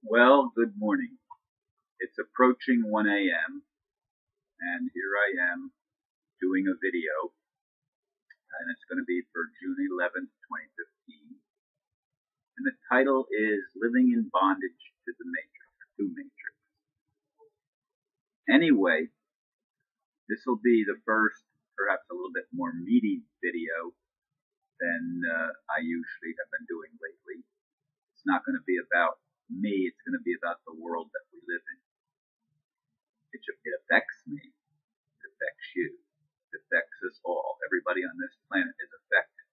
Well, good morning. It's approaching 1 a.m. and here I am doing a video, and it's going to be for June 11th, 2015. And the title is Living in Bondage to the Matrix, to Matrix. Anyway, this will be the first, perhaps a little bit more meaty video than I usually have been doing lately. It's not going to be about me, it's going to be about the world that we live in. It affects me. It affects you. It affects us all. Everybody on this planet is affected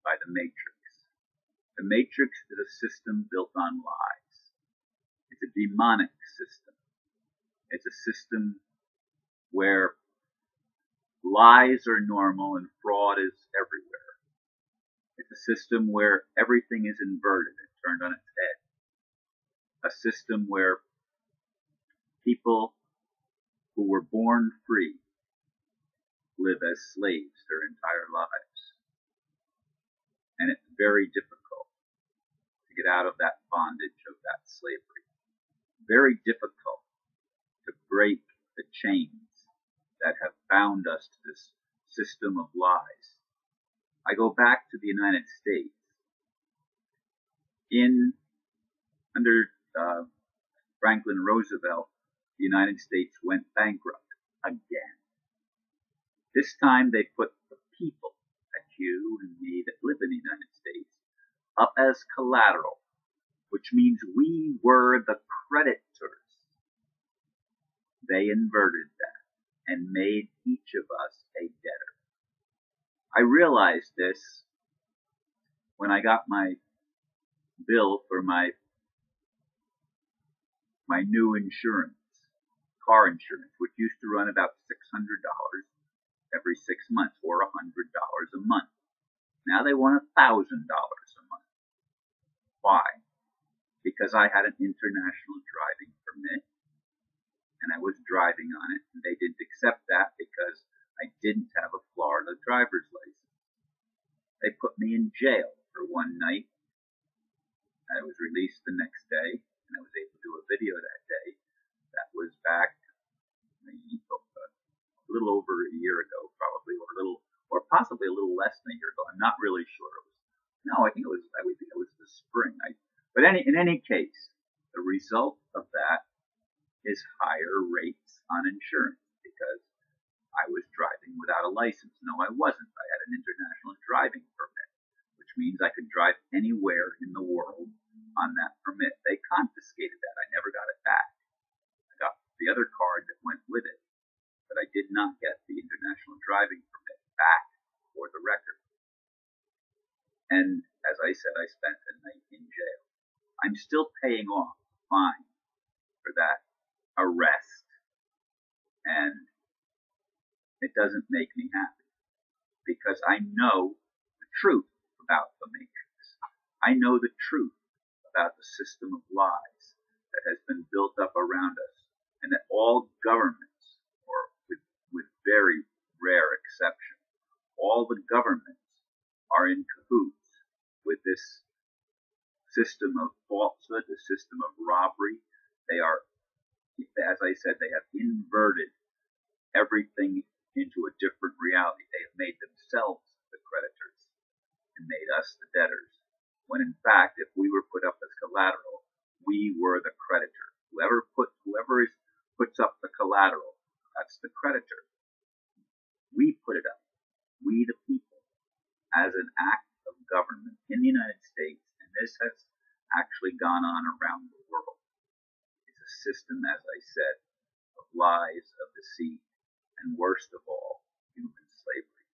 by the Matrix. The Matrix is a system built on lies. It's a demonic system. It's a system where lies are normal and fraud is everywhere. It's a system where everything is inverted and turned on its head. A system where people who were born free live as slaves their entire lives. And it's very difficult to get out of that bondage of that slavery. Very difficult to break the chains that have bound us to this system of lies. I go back to the United States. Under Franklin Roosevelt, the United States went bankrupt again. This time they put the people, that's you and me that live in the United States, up as collateral, which means we were the creditors. They inverted that and made each of us a debtor. I realized this when I got my bill for my new insurance, car insurance, which used to run about $600 every 6 months or $100 a month. Now they want $1,000 a month. Why? Because I had an international driving permit and I was driving on it, and they didn't accept that because I didn't have a Florida driver's license. They put me in jail for one night. I was released the next day, and I was able to do a video that day. That was back a little over a year ago, probably, or possibly a little less than a year ago. I'm not really sure. I think it was the spring. But in any case, the result of that is higher rates on insurance because I was driving without a license. No, I wasn't. I had an international driving permit, which means I could drive anywhere in the world on that permit. They confiscated that. I never got it back. I got the other card that went with it, but I did not get the international driving permit back for the record. And as I said, I spent the night in jail. I'm still paying off fine for that arrest, and it doesn't make me happy because I know the truth about the Matrix. I know the truth about the system of lies that has been built up around us, and that all governments, or with very rare exception, all the governments are in cahoots with this system of falsehood, the system of robbery. They are, as I said, they have inverted everything into a different reality. They have made themselves the creditors and made us the debtors, when in fact, if we were put up as collateral, we were the creditor. Whoever puts up the collateral, that's the creditor. We put it up, we the people, as an act of government in the United States, and this has actually gone on around the world. It's a system, as I said, of lies, of deceit, and worst of all, human slavery.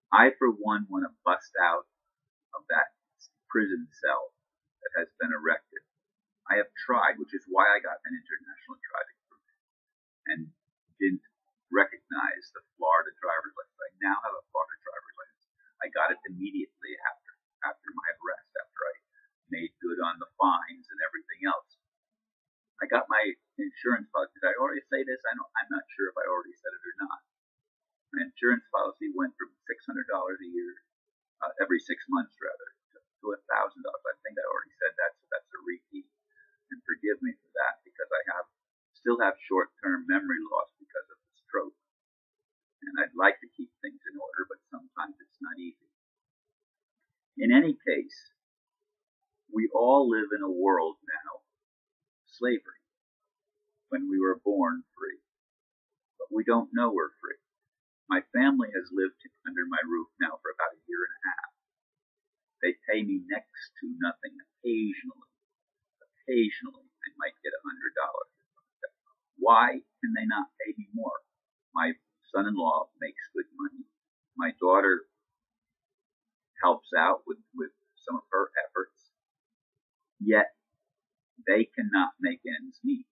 I, for one, want to bust out of that prison cell that has been erected. I have tried, which is why I got an international driving permit and didn't recognize the Florida driver's license. I now have a Florida driver's license. I got it immediately after my arrest, after I made good on the fines and everything else. I got my insurance policy. Did I already say this? I'm not sure if I already said it or not. My insurance policy went from $600 a year, every 6 months rather, to $1,000. I think I already said that, so that's a repeat. forgive me for that because I still have short-term memory loss because of the stroke. And I'd like to keep things in order, but sometimes it's not easy. In any case, we all live in a world now, slavery, when we were born free. But we don't know we're free. My family has lived under my roof now for about a year and a half. They pay me next to nothing. Occasionally, I might get $100. Why can they not pay me more? My son-in-law makes good money. My daughter helps out with some of her efforts. Yet, they cannot make ends meet,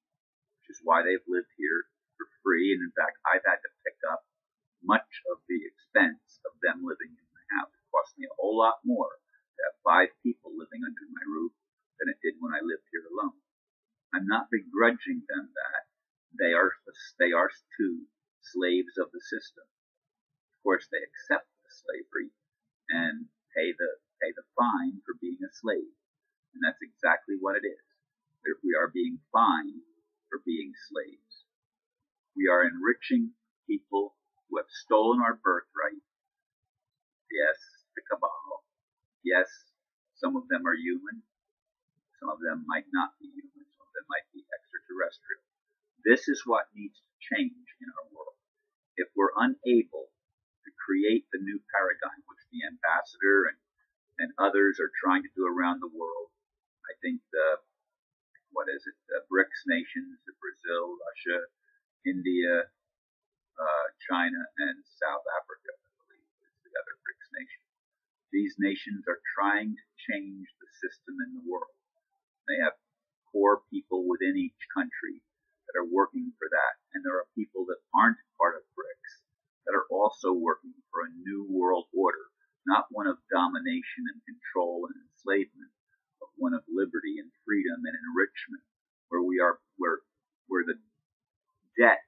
which is why they've lived here for free. And in fact, I've had to pick up much of the expense of them living in my house. It cost me a whole lot more to have 5 people living under my roof than it did when I lived here alone. I'm not begrudging them that. They are too slaves of the system. Of course, they accept the slavery and pay the fine for being a slave. And that's exactly what it is. We are being fined for being slaves. We are enriching people who have stolen our birthright. Yes, the cabal. Yes, some of them are human. Some of them might not be human. Some of them might be extraterrestrial. This is what needs to change in our world. If we're unable to create the new paradigm, which the ambassador and others are trying to do around the world, I think the BRICS nations, Brazil, Russia, India, China, and South Africa, I believe, is the other BRICS nation. These nations are trying to change the system in the world. They have core people within each country that are working for that. And there are people that aren't part of BRICS that are also working for a new world order, not one of domination and control and enslavement, but one of liberty and freedom and enrichment, where the debt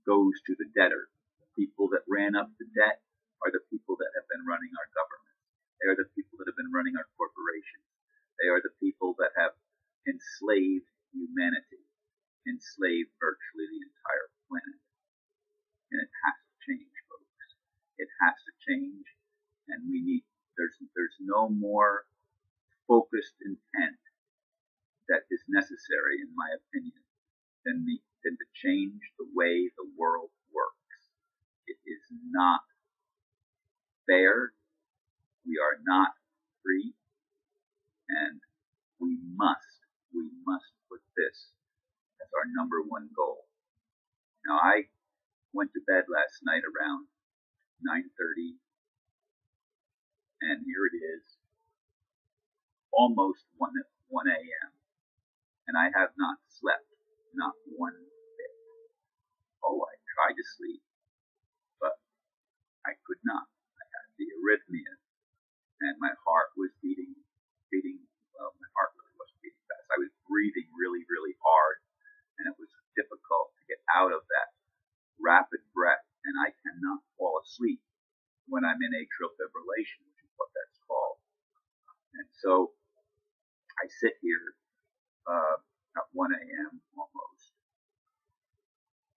goes to the debtor. The people that ran up the debt are the people that have been running our government. They are the people that have been running our corporations. They are the people that have enslaved humanity, enslaved virtually the entire planet. And it has to change, folks. It has to change, and there's no more focused intent that is necessary, in my opinion, than to change the way the world works. It is not fair. We are not free, and we must put this as our number one goal. Now, I went to bed last night around 9:30, and here it is, almost 1 a.m., and I have not slept, not one bit. Oh, I tried to sleep, but I could not. I had the arrhythmia, and my heart was beating, well, my heart really wasn't beating fast. I was breathing really, really hard, and it was difficult to get out of that rapid breath, and I cannot fall asleep when I'm in atrial fibrillation, which is what that's called. And so I sit here at 1 a.m. almost,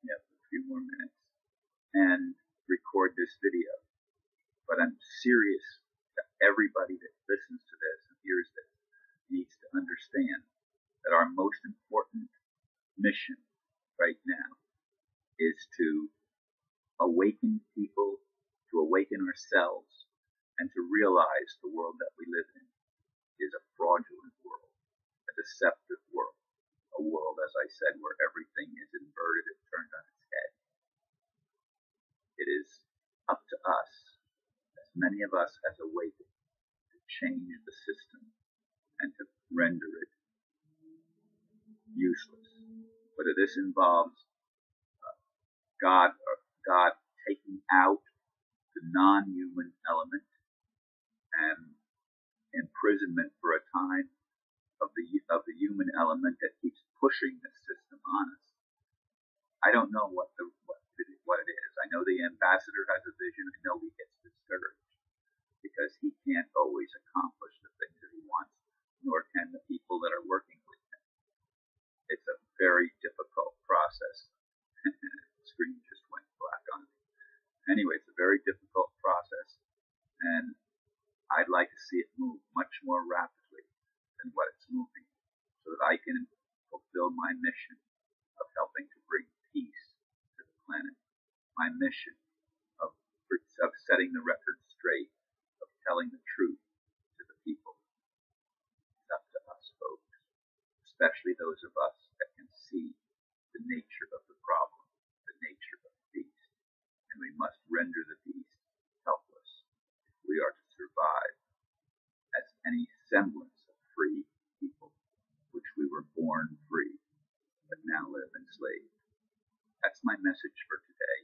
a few more minutes, and record this video. But I'm serious that everybody that listens to this and hears this needs to understand that our most important mission right now is to awaken people, to awaken ourselves, and to realize the world that we live in is a fraudulent world, a deceptive world, a world, as I said, where everything is inverted and turned on its head. It is up to us, as many of us as awakened, to change the system and to render it useless. Whether this involves God taking out the non-human element and imprisonment for a time of the human element that keeps pushing this system on us. I don't know what it is. I know the ambassador has a vision. I know he gets discouraged because he can't always accomplish the things that he wants, nor can the people that are working with him. It's a very difficult process. The screen just went black on me. Anyway, it's a very difficult process, and I'd like to see it move much more rapidly than what it's moving, so that I can fulfill my mission of helping to bring peace to the planet, my mission of setting the record straight, of telling the truth to the people. It's up to us, folks, especially those of us that can see the nature of the problem, the nature of the beast, and we must render the beast helpless if we are to survive as any semblance of free people, which we were born free, but now live enslaved. That's my message for today.